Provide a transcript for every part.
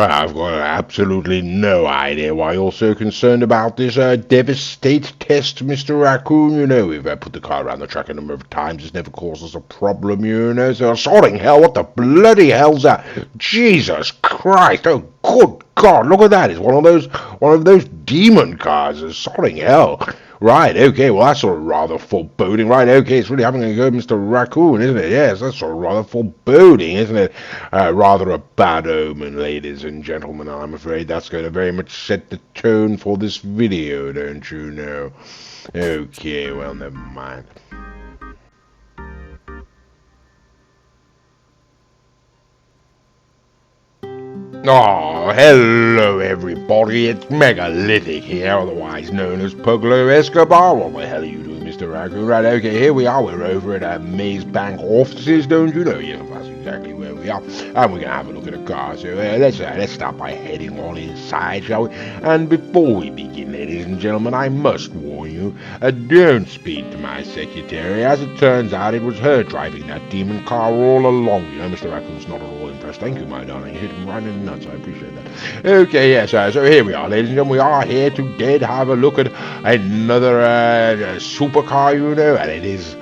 But I've got absolutely no idea why you're so concerned about this Devastate test, Mr. Raccoon. You know, we've put the car around the track a number of times. It's never caused us a problem, you know. So, sorting hell, what the bloody hell's that? Jesus Christ! Oh, good God! Look at that! It's one of those demon cars. Sorting hell. Right, okay, well, that's sort of rather foreboding. Right, okay, it's really having a go, Mr. Raccoon, isn't it? Yes, that's sort of rather foreboding, isn't it? Rather a bad omen, ladies and gentlemen. I'm afraid that's going to very much set the tone for this video, don't you know? Okay, well, never mind. Oh, hello everybody, it's Megalithic here, otherwise known as Puglo Escobar. What the hell are you doing, Mr. Raccoon? Right, okay, here we are, we're over at Maze Bank offices, don't you know? Yeah, that's exactly where we are, and we're going to have a look at a car, so let's start by heading on inside, shall we? And before we begin, ladies and gentlemen, I must warn you, don't speak to my secretary. As it turns out, it was her driving that demon car all along. You know, Mr. Raccoon's not at all impressed. Thank you, my darling, you hit him right in the nuts, I appreciate that. Okay, yes, so here we are, ladies and gentlemen, we are here today to have a look at another supercar, you know, and it is...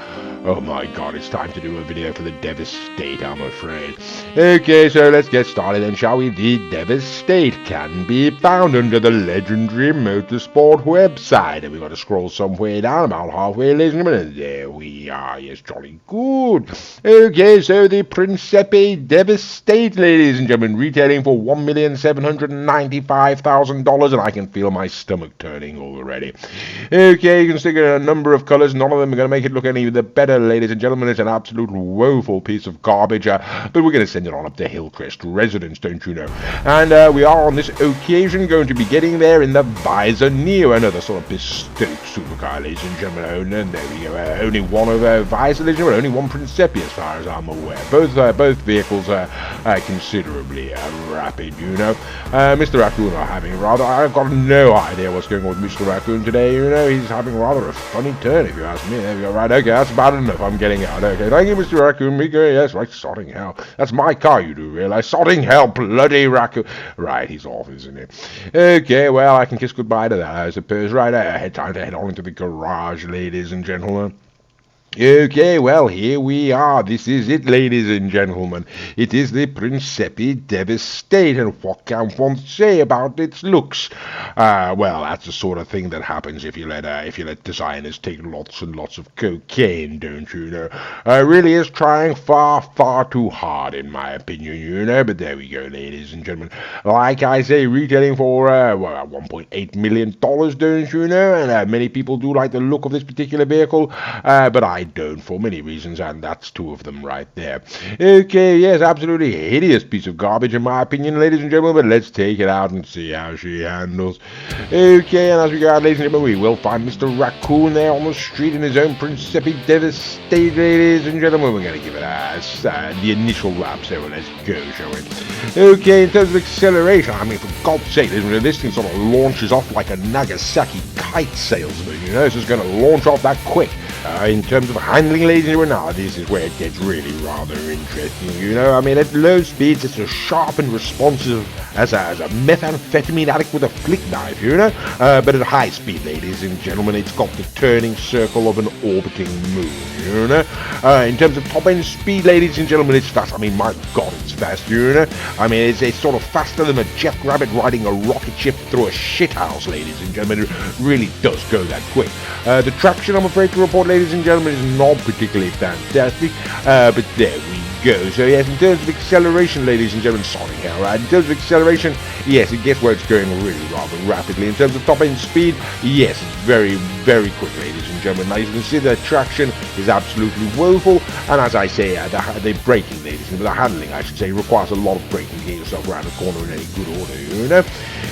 Oh my God, it's time to do a video for the Devastate, I'm afraid. Okay, so let's get started then, shall we? The Devastate can be found under the legendary motorsport website. And we've got to scroll some way down, about halfway, ladies and gentlemen. There we are, yes, jolly good. Okay, so the Principe Deveste, ladies and gentlemen, retailing for $1,795,000, and I can feel my stomach turning already. Okay, you can stick in a number of colors, none of them are going to make it look any the better, ladies and gentlemen. It's an absolute woeful piece of garbage, but we're going to send it on up to Hillcrest residence, don't you know? And we are on this occasion going to be getting there in the Visor Neo, another sort of bespoke supercar, ladies and gentlemen. And there we go, only one of Visor, ladies and gentlemen, only one Principe as far as I'm aware. Both vehicles are considerably rapid, you know. Mr. Raccoon are having rather, I've got no idea what's going on with Mr. Raccoon today, you know. He's having rather a funny turn, if you ask me. There we go, right, okay, that's about enough, I'm getting out. Okay, thank you, Mr. Raccoon. Me go, yes, right, sodding hell. That's my car, you do realize. Sodding hell, bloody Raccoon. Right, he's off, isn't he? Okay, well, I can kiss goodbye to that, I suppose. Right, I had time to head on into the garage, ladies and gentlemen. Okay, well, here we are. This is it, ladies and gentlemen. It is the Principe Deveste, and what can one say about its looks? Well, that's the sort of thing that happens if you let designers take lots and lots of cocaine, don't you know? Really is trying far, far too hard, in my opinion, you know. But there we go, ladies and gentlemen. Like I say, retailing for $1.8 million, don't you know? And many people do like the look of this particular vehicle, but I don't, for many reasons, and that's two of them right there. Okay, yes, absolutely hideous piece of garbage in my opinion, ladies and gentlemen, but let's take it out and see how she handles. Okay, and as we go out, ladies and gentlemen, we will find Mr. Raccoon there on the street in his own Principe Deveste, ladies and gentlemen. We're going to give it the initial lap, so let's go, shall we? Okay, in terms of acceleration, I mean, for God's sake, this thing sort of launches off like a Nagasaki kite salesman, you know. It's just going to launch off that quick. In terms of handling, ladies and gentlemen, now this is where it gets really rather interesting, you know. I mean, at low speeds, it's as sharp and responsive as a methamphetamine addict with a flick knife, you know. But at high speed, ladies and gentlemen, it's got the turning circle of an orbiting moon, you know. In terms of top-end speed, ladies and gentlemen, it's fast. I mean, my God, it's fast, you know. I mean, it's sort of faster than a jackrabbit riding a rocket ship through a shithouse, ladies and gentlemen. It really does go that quick. The traction, I'm afraid to report, ladies and gentlemen, is not particularly fantastic, but there we go. So yes, in terms of acceleration, ladies and gentlemen, sorry, all right. In terms of acceleration, yes, it gets where it's going really rather rapidly. In terms of top-end speed, yes, it's very, very quick, ladies and gentlemen. Now, you can see the traction is absolutely woeful, and as I say, the braking, ladies and gentlemen, the handling, I should say, requires a lot of braking to get yourself around the corner in any good order, you know.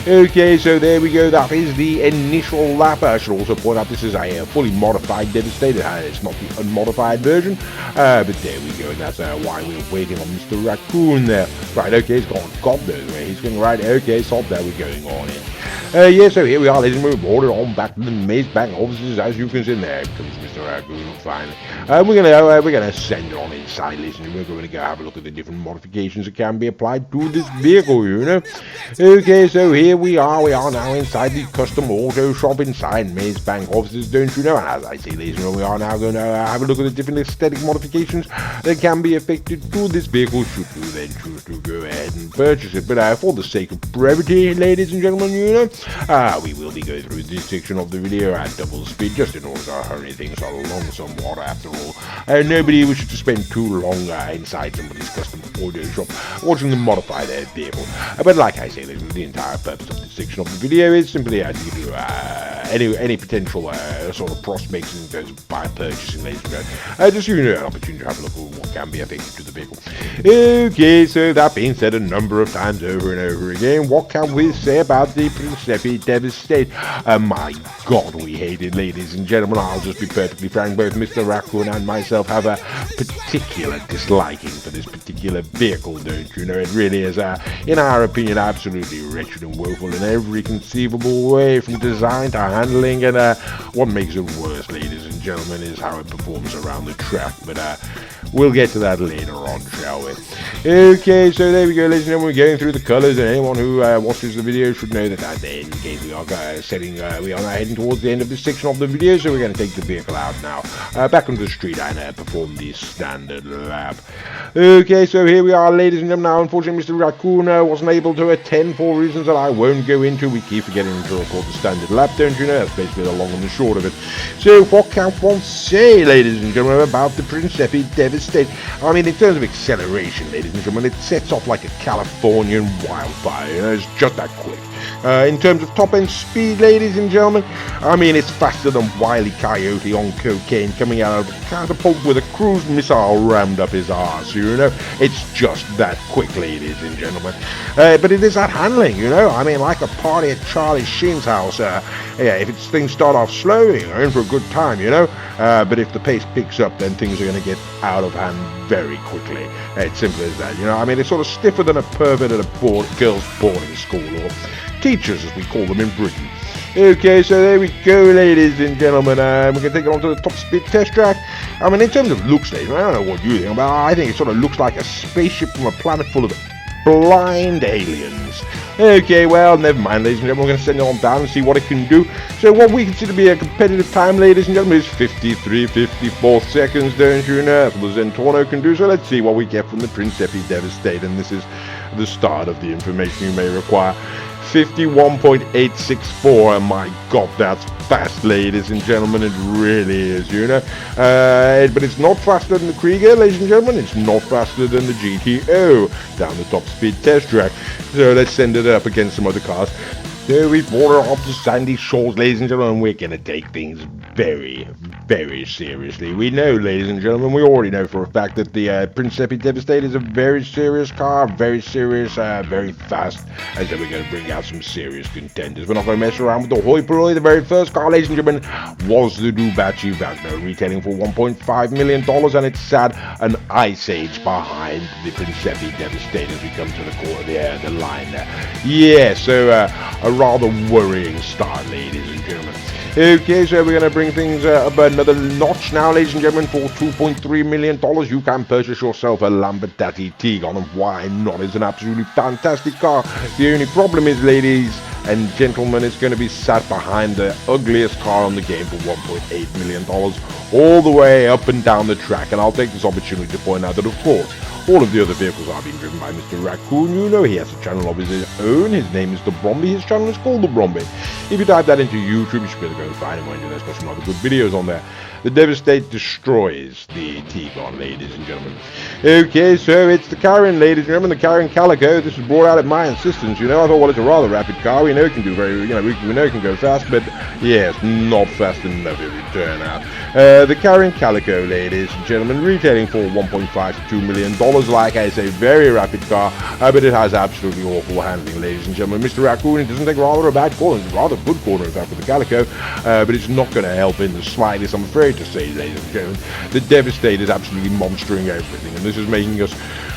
Okay, so there we go. That is the initial lap. I should also point out this is a fully modified Devastator. It's not the unmodified version, but there we go. And that's why we're waiting on Mr. Raccoon there. Right, okay, he's gone. God knows where he's going. Right, okay, stop there. We're going on in. Yeah, so here we are, ladies and gentlemen. We're on back to the Maze Bank offices, as you can see. There comes Mr. Raccoon, finally. We're gonna send it on inside, ladies and gentlemen. We're gonna go have a look at the different modifications that can be applied to this vehicle, you know. Okay, so here we are now inside the custom auto shop inside Maze Bank offices, don't you know? And as I say, ladies and gentlemen, we are now going to have a look at the different aesthetic modifications that can be affected to this vehicle should you then choose to go ahead and purchase it. But for the sake of brevity, ladies and gentlemen, you know, we will be going through this section of the video at double speed just in order to hurry things along somewhat. After all, nobody wishes to spend too long inside somebody's custom auto shop watching them modify their vehicle. But like I say, the entire purpose of this section of the video is simply to give you any potential sort of prospects in terms of purchasing, ladies and gentlemen. Just so you know, an opportunity to have a look at what can be affected to the vehicle. Okay, so that being said a number of times over and over again, what can we say about the Principe Deveste? My God, we hate it, ladies and gentlemen. I'll just be perfectly frank, both Mr. Raccoon and myself have a particular disliking for this particular vehicle, don't you know? It really is, in our opinion, absolutely wretched and woeful in every conceivable way, from design to handling, and what makes it worse, ladies and gentlemen, is how it performs around the track. But we'll get to that later on, shall we? Okay, so there we go, ladies and gentlemen. We're going through the colours, and anyone who watches the video should know that at the end game we are now heading towards the end of this section of the video, so we're going to take the vehicle out now, back onto the street and perform the standard lap. Okay, so here we are, ladies and gentlemen. Now, unfortunately, Mr. Raccoon wasn't able to attend for reasons that I won't go into. We keep forgetting to record the standard lap, don't you know? That's basically the long and the short of it. So, what can one say, ladies and gentlemen, about the Principe Deveste? I mean, in terms of acceleration, ladies and gentlemen, it sets off like a Californian wildfire. You know, it's just that quick. In terms of top-end speed, ladies and gentlemen, I mean, it's faster than Wile E. Coyote on cocaine coming out of a catapult with a cruise missile rammed up his arse, you know? It's just that quick, ladies and gentlemen. But it is that handling, you know? I mean, like a party at Charlie Sheen's house. Yeah, if things start off slow, you're in for a good time, you know? But if the pace picks up, then things are going to get out of hand very quickly. It's simple as that, you know? I mean, it's sort of stiffer than a pervert at a girls' boarding school, or teachers, as we call them in Britain. Okay, so there we go, ladies and gentlemen. We're going to take it on to the top speed test track. I mean, in terms of looks, ladies, I don't know what you think, but I think it sort of looks like a spaceship from a planet full of blind aliens. Okay, well, never mind, ladies and gentlemen. We're going to send it on down and see what it can do. So what we consider to be a competitive time, ladies and gentlemen, is 53.54 seconds, don't you know? That's what the Zentorno can do. So let's see what we get from the Principe Deveste. And this is the start of the information you may require. 51.864, and my God, that's fast, ladies and gentlemen. It really is, you know. But it's not faster than the Krieger, ladies and gentlemen. It's not faster than the GTO down the top speed test track. So let's send it up against some other cars. So we brought her up to sandy shores, ladies and gentlemen. We're going to take things very, very seriously. We know, ladies and gentlemen, we already know for a fact that the Principe Deveste is a very serious car, very serious, very fast. And so we're going to bring out some serious contenders. We're not going to mess around with the hoi polloi. The very first car, ladies and gentlemen, was the Ducati Wagner, retailing for $1.5 million, and it sat an ice age behind the Principe Deveste as we come to the core of the line there. Yeah, so a rather worrying start, ladies and gentlemen. Okay, so we're going to bring things up another notch now, ladies and gentlemen. For $2.3 million, you can purchase yourself a Lamborghini Tigon, and why not? It's an absolutely fantastic car. The only problem is, ladies and gentlemen, it's going to be sat behind the ugliest car on the game for $1.8 million, all the way up and down the track. And I'll take this opportunity to point out that, of course, all of the other vehicles are being driven by Mr. Raccoon. You know, he has a channel of his own. His name is The Bromby. His channel is called The Bromby. If you type that into YouTube, you should be able to go and find him, and there's got some other good videos on there. The Deveste destroys the Tigon, ladies and gentlemen. Okay, so it's the Karen, ladies and gentlemen, the Karen Calico. This was brought out at my insistence, you know. I thought, well, it's a rather rapid car. We know it can do very, you know, we know it can go fast, but yeah, it's not fast enough every turn out. The Karen Calico, ladies and gentlemen, retailing for $1.5 to $2 million. Like I say, very rapid car, but it has absolutely awful handling, ladies and gentlemen. Mr. Raccoon, it doesn't take rather a bad corner. It's a rather good corner, in fact, for the Calico, but it's not going to help in the slightest, I'm afraid to say, ladies and gentlemen. The Deveste is absolutely monstering everything, and this is making us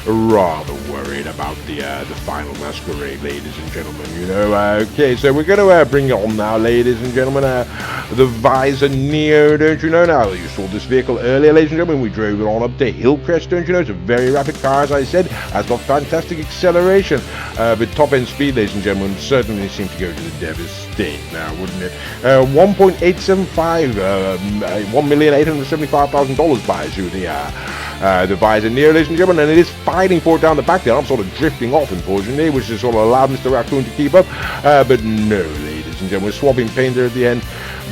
rather worried about the final masquerade, ladies and gentlemen, you know. Okay, so we're going to bring it on now, ladies and gentlemen, the Visor Neo, don't you know. Now, you saw this vehicle earlier, ladies and gentlemen, we drove it on up to Hillcrest, don't you know. It's a very rapid car, as I said, has got fantastic acceleration, but top-end speed, ladies and gentlemen, certainly seemed to go to the Devastate now, wouldn't it? $1.875, $1,875,000 buys you the Visor Neo, ladies and gentlemen, and it is fighting for it down the back there. I'm sort of drifting off, unfortunately, which has sort of allowed Mr. Raccoon to keep up, but no, ladies and gentlemen, we're swapping paint there at the end,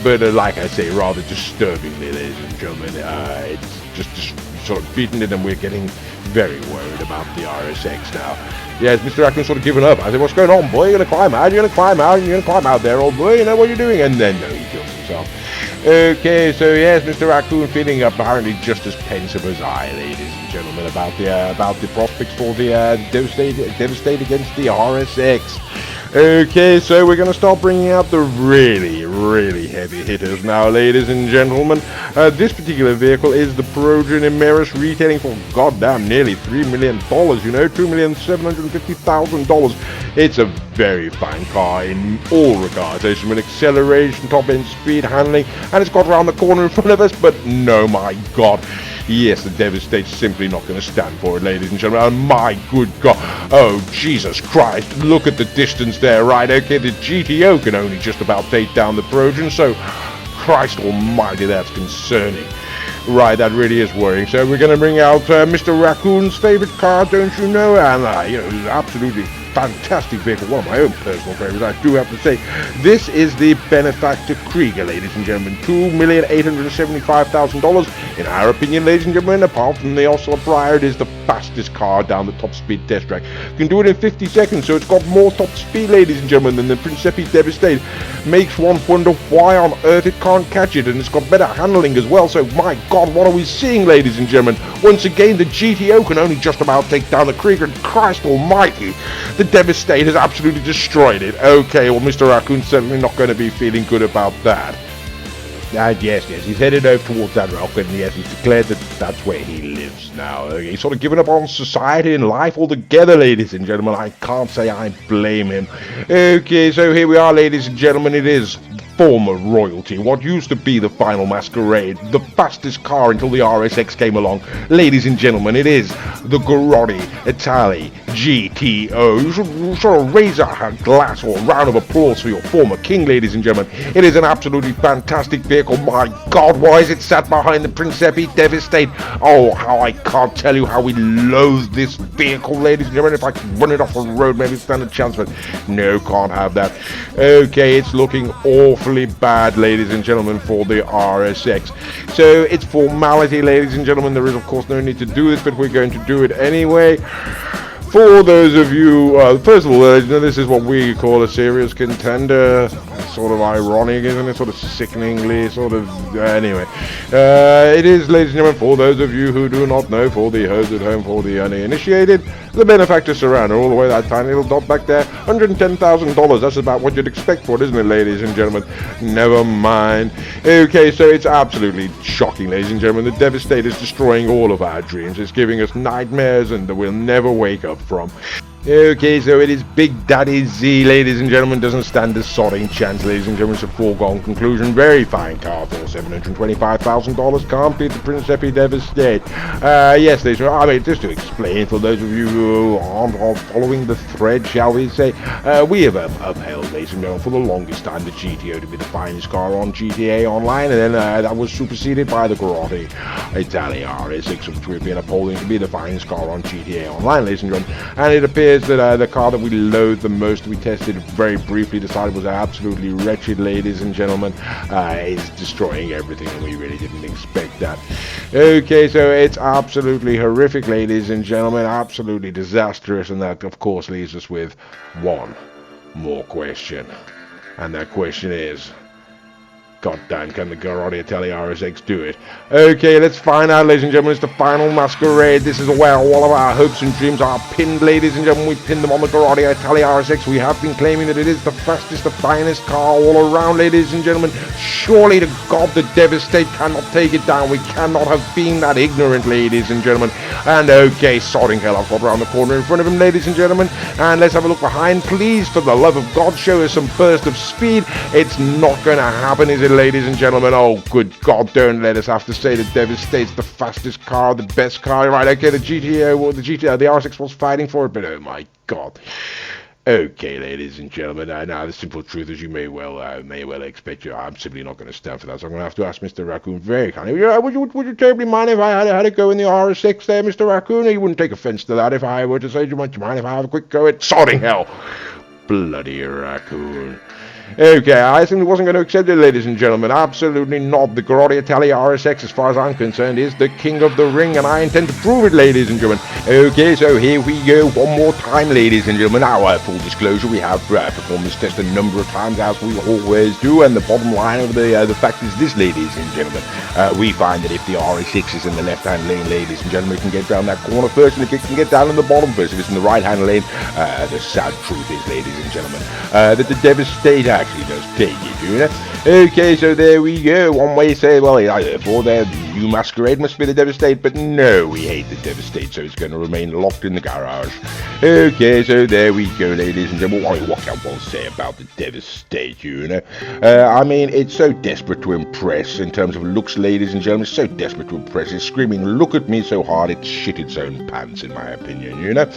but like I say, rather disturbingly, ladies and gentlemen, it's just sort of beating it, and we're getting very worried about the RSX now. Yes, Mr. Raccoon sort of given up. I said, what's going on, boy? You're going to climb out, you're going to climb out, you're going to climb out there, old boy, you know what you're doing, and then, no, he kills himself. Okay, so yes, Mr. Raccoon feeling apparently just as pensive as I, ladies and gentlemen, about the prospects for the Devastate against the RSX. Okay, so we're going to start bringing out the really, really heavy hitters now, ladies and gentlemen. This particular vehicle is the Perugian Emeris, retailing for goddamn nearly $3 million, you know, $2,750,000. It's a very fine car in all regards. There's some acceleration, top-end speed, handling, and it's got around the corner in front of us, but no, my God. Yes, the Devastate's simply not going to stand for it, ladies and gentlemen. Oh, my good God. Oh, Jesus Christ. Look at the distance there, right? Okay, the GTO can only just about take down the Perugian, so Christ almighty, that's concerning. Right, that really is worrying. So we're going to bring out Mr. Raccoon's favorite car, don't you know? And, you know, it's absolutely fantastic vehicle, one of my own personal favorites, I do have to say. This is the Benefactor Krieger, ladies and gentlemen, $2,875,000. In our opinion, ladies and gentlemen, apart from the Oslo Briar, it is the fastest car down the top speed test track. You can do it in 50 seconds, so it's got more top speed, ladies and gentlemen, than the Principe Deveste. Makes one wonder why on earth it can't catch it, and it's got better handling as well. So my God, what are we seeing, ladies and gentlemen? Once again, the GTO can only just about take down the Krieger, and Christ almighty, the Devastate has absolutely destroyed it. Okay, well, Mr. Raccoon's certainly not going to be feeling good about that. Yes, he's headed over towards that rock, and yes, he's declared that that's where he lives now. He's sort of given up on society and life altogether, ladies and gentlemen. I can't say I blame him. Okay, so here we are, ladies and gentlemen. It is former royalty, what used to be the final masquerade, the fastest car until the RSX came along. Ladies and gentlemen, it is the Grotti Italy GTO. You should sort of raise a glass or a round of applause for your former king, ladies and gentlemen. It is an absolutely fantastic vehicle. My God, why is it sat behind the Principe Deveste? Oh, how I can't tell you how we loathe this vehicle, ladies and gentlemen. If I could run it off the road, maybe stand a chance, but no, can't have that. Okay, it's looking awfully bad, ladies and gentlemen, for the RSX. So it's formality, ladies and gentlemen. There is, of course, no need to do this, but we're going to do it anyway. For those of you, first of all, this is what we call a serious contender. Sort of ironic, isn't it? Sort of sickeningly, sort of, anyway. It is, ladies and gentlemen, for those of you who do not know, for the hoes at home, for the uninitiated, the Benefactor Surrounder, all the way that tiny little dot back there, $110,000. That's about what you'd expect for it, isn't it, ladies and gentlemen? Never mind. Okay, so it's absolutely shocking, ladies and gentlemen. The Devastate is destroying all of our dreams. It's giving us nightmares and that we'll never wake up from. Okay, so it is Big Daddy Z, ladies and gentlemen. Doesn't stand a sodding chance, ladies and gentlemen. It's a foregone conclusion. Very fine car for $725,000. Can't beat the Principe Devastate. Yes, ladies and gentlemen, I mean, just to explain for those of you who aren't following the thread, shall we say, we have upheld, ladies and gentlemen, for the longest time the GTO to be the finest car on GTA Online, and then that was superseded by the Grotti Italy RSX, which we've been upholding to be the finest car on GTA Online, ladies and gentlemen. And it appears that the car that we loathe the most, we tested very briefly, decided was absolutely wretched, ladies and gentlemen, is destroying everything, and we really didn't expect that. Okay, so it's absolutely horrific, ladies and gentlemen, absolutely disastrous, and that, of course, leaves us with one more question. And that question is, goddamn, can the Karate Italia RSX do it? Okay, let's find out, ladies and gentlemen. It's the final masquerade. This is where all of our hopes and dreams are pinned, ladies and gentlemen. We pinned them on the Karate Italia RSX. We have been claiming that it is the fastest, the finest car all around, ladies and gentlemen. Surely to God, the Devastate cannot take it down. We cannot have been that ignorant, ladies and gentlemen. And okay, sodding hell, I've got around the corner in front of him, ladies and gentlemen. And let's have a look behind. Please, for the love of God, show us some burst of speed. It's not going to happen, is it, ladies and gentlemen? Oh, good God, don't let us have to say the Devastate's the fastest car, the best car. Right, okay, the RSX was fighting for it, but oh my God. Okay, ladies and gentlemen, now the simple truth is you may well expect I'm simply not going to stand for that, so I'm going to have to ask Mr. Raccoon very kindly. Would you terribly mind if I had a go in the RS6 there, Mr. Raccoon? You wouldn't take offence to that if I were to say, do you mind if I have a quick go at sodding hell? Bloody Raccoon. Okay, I simply wasn't going to accept it, ladies and gentlemen. Absolutely not. The Karate Italia RSX, as far as I'm concerned, is the king of the ring, and I intend to prove it, ladies and gentlemen. Okay, so here we go one more time, ladies and gentlemen. Now, full disclosure, we have performed this test a number of times, as we always do, and the bottom line of the fact is this, ladies and gentlemen. We find that if the RS6 is in the left-hand lane, ladies and gentlemen, it can get down that corner first, and it can get down in the bottom first. If it's in the right-hand lane, the sad truth is, ladies and gentlemen, that the Devastate actually does take it, you know. Okay, so there we go. One way say, well, therefore their new masquerade must be the Devastate, but no, we hate the Devastate, so it's going to remain locked in the garage. Okay, so there we go, ladies and gentlemen. What can one say about the Devastate, you know? I mean, it's so desperate to impress in terms of looks, ladies and gentlemen. It's so desperate to impress. It's screaming, look at me so hard, it shit its own pants, in my opinion, you know?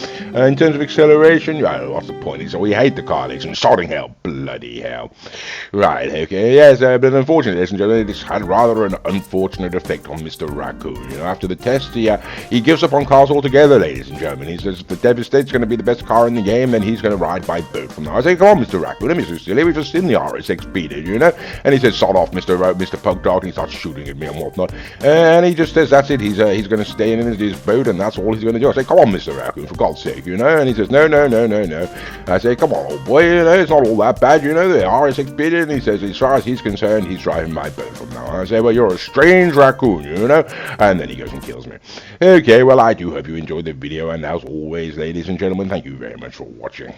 In terms of acceleration, what's the point? So we hate the car, ladies and sodding hell, bloody hell. Right, okay, yes, but unfortunately, ladies and gentlemen, this had rather an unfortunate effect on Mr. Raccoon. You know, after the test, he gives up on cars altogether, ladies and gentlemen. He says if the Devastate's going to be the best car in the game, then he's going to ride by boat from now. I say, come on, Mr. Raccoon, don't be so silly. We've just seen the RSX beat it, you know. And he says, sod off, Mr. Pug Dog, and he starts shooting at me and whatnot. And he just says, that's it. He's going to stay in his boat, and that's all he's going to do. I say, come on, Mr. Raccoon, for God's sake, you know. And he says, no. I say, come on, old boy, you know, it's not all that bad, you know. The RSX beat it. And he says, as far as he's concerned, he's driving my boat from now on. I say, well, you're a strange raccoon, you know. And then he goes and kills me. Okay, well, I do hope you enjoyed the video, and as always, ladies and gentlemen, thank you very much for watching.